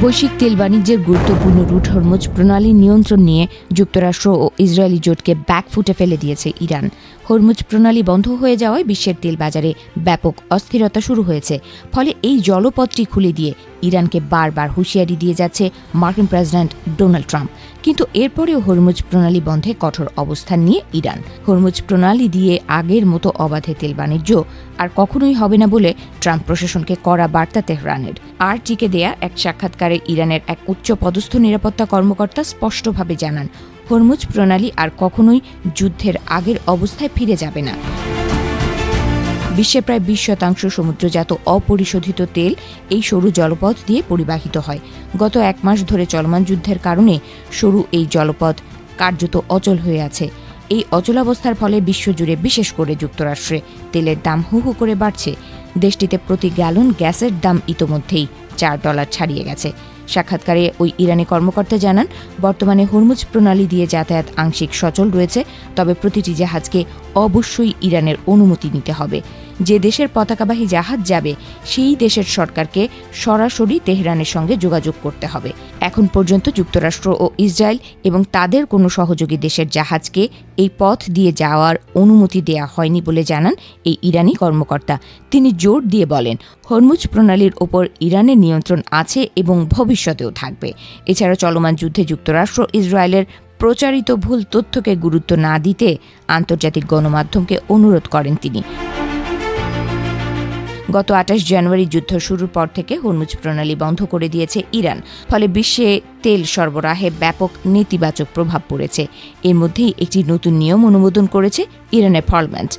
বৈশ্বিক তেল বাণিজ্যের গুরুত্বপূর্ণ রুট হরমুজ প্রণালী নিয়ন্ত্রণ নিয়ে যুক্তরাষ্ট্র ও ইসরায়েলি জোটকে ব্যাকফুটে ফেলে দিয়েছে ইরান। হরমুজ প্রণালী বন্ধ হয়ে যাওয়ায় বিশ্বের তেল বাজারে ব্যাপক অস্থিরতা শুরু হয়েছে। ফলে এই জলপথটি খুলে দিয়ে ইরানকে বারবার হুঁশিয়ারি দিয়ে যাচ্ছে মার্কিন প্রেসিডেন্ট ডোনাল্ড ট্রাম্প। কিন্তু এরপরেও হরমুজ প্রণালী বন্ধে কঠোর অবস্থান নিয়ে ইরান। হরমুজ প্রণালী দিয়ে আগের মতো অবাধে তেল বাণিজ্য আর কখনোই হবে না বলে ট্রাম্প প্রশাসনকে কড়া বার্তা তেহরানের। RT-কে দেয়া এক সাক্ষাৎকারে ইরানের এক উচ্চ পদস্থ নিরাপত্তা কর্মকর্তা স্পষ্টভাবে জানান, হরমুজ প্রণালী আর কখনোই যুদ্ধের আগের অবস্থায় ফিরে যাবে না। বিশ্বের প্রায় 20% সমুদ্রজাত অপরিশোধিত তেল এই সরু জলপথ দিয়ে পরিবাহিত হয়। গত 1 মাস ধরে চলমান যুদ্ধের কারণে সরু এই জলপথ কার্যত অচল হয়ে আছে। এই অচলাবস্থার ফলে বিশ্বজুড়ে, বিশেষ করে যুক্তরাষ্ট্রে, তেলের দাম হু হু করে বাড়ছে। দেশটিতে প্রতি গ্যালন গ্যাসের দাম ইতোমধ্যেই $4 ছাড়িয়ে গেছে। সাক্ষাৎকারে ওই ইরানি কর্মকর্তা জানান, বর্তমানে হরমুজ প্রণালী দিয়ে যাতায়াত আংশিক সচল রয়েছে, তবে প্রতিটি জাহাজকে অবশ্যই ইরানের অনুমতি নিতে হবে। যে দেশের পতাকাবাহী জাহাজ যাবে সেই দেশের সরকারকে সরাসরি তেহরানের সঙ্গে যোগাযোগ করতে হবে। এখন পর্যন্ত যুক্তরাষ্ট্র ও ইসরায়েল এবং তাদের কোনো সহযোগী দেশের জাহাজকে এই পথ দিয়ে যাওয়ার অনুমতি দেয়া হয়নি বলে জানান এই ইরানি কর্মকর্তা। তিনি জোর দিয়ে বলেন, হরমুজ প্রণালীর ওপর ইরানের নিয়ন্ত্রণ আছে এবং ভবিষ্যতেও থাকবে। এছাড়া চলমান যুদ্ধে যুক্তরাষ্ট্র ইসরায়েলের প্রচারিত ভুল তথ্যকে গুরুত্ব না দিতে আন্তর্জাতিক গণমাধ্যমকে অনুরোধ করেন তিনি। গত 28 জানুয়ারি যুদ্ধ শুরুর পর থেকে হরমুজ প্রণালী বন্ধ করে দিয়েছে ইরান। ফলে বিশ্বে তেল সরবরাহে ব্যাপক নেতিবাচক প্রভাব পড়েছে। এর মধ্যেই একটি নতুন নিয়ম অনুমোদন করেছে ইরানের পার্লামেন্ট।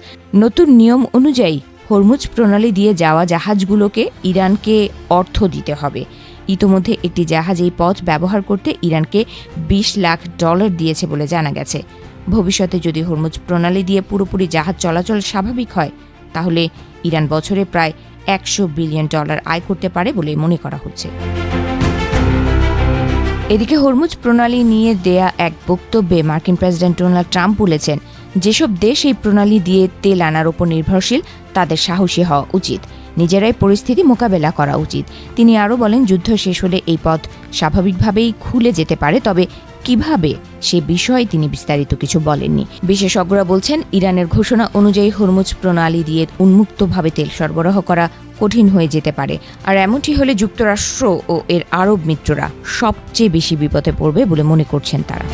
নতুন নিয়ম অনুযায়ী হরমুজ প্রণালী দিয়ে যাওয়া জাহাজগুলোকে ইরানকে অর্থ দিতে হবে। ইতোমধ্যে একটি জাহাজ এই পথ ব্যবহার করতে ইরানকে $20 লাখ দিয়েছে বলে জানা গেছে। ভবিষ্যতে যদি হরমুজ প্রণালী দিয়ে পুরোপুরি জাহাজ চলাচল স্বাভাবিক হয়, তাহলে ইরান বছরে প্রায় $100 বিলিয়ন আয় করতে পারে বলে মনে করা হচ্ছে। এদিকে হরমুজ প্রণালী নিয়ে দেয়া এক বক্তব্যে মার্কিন প্রেসিডেন্ট ডোনাল্ড ট্রাম্প বলেছেন, যেসব দেশ এই প্রণালী দিয়ে তেল আনার ওপর নির্ভরশীল তাদের সাহসী হওয়া উচিত, নিজেরাই পরিস্থিতি মোকাবেলা করা উচিত। তিনি আরও বলেন, যুদ্ধ শেষ হলে এই পথ স্বাভাবিকভাবেই খুলে যেতে পারে, তবে কিভাবে সে বিষয়ে তিনি বিস্তারিত কিছু বলেননি। বিশেষজ্ঞরা বলছেন, ইরানের ঘোষণা অনুযায়ী হরমুজ প্রণালী দিয়ে উন্মুক্তভাবে তেল সরবরাহ করা কঠিন হয়ে যেতে পারে। আর এমনটি হলে যুক্তরাষ্ট্র ও এর আরব মিত্ররা সবচেয়ে বেশি বিপদে পড়বে বলে মনে করছেন তারা।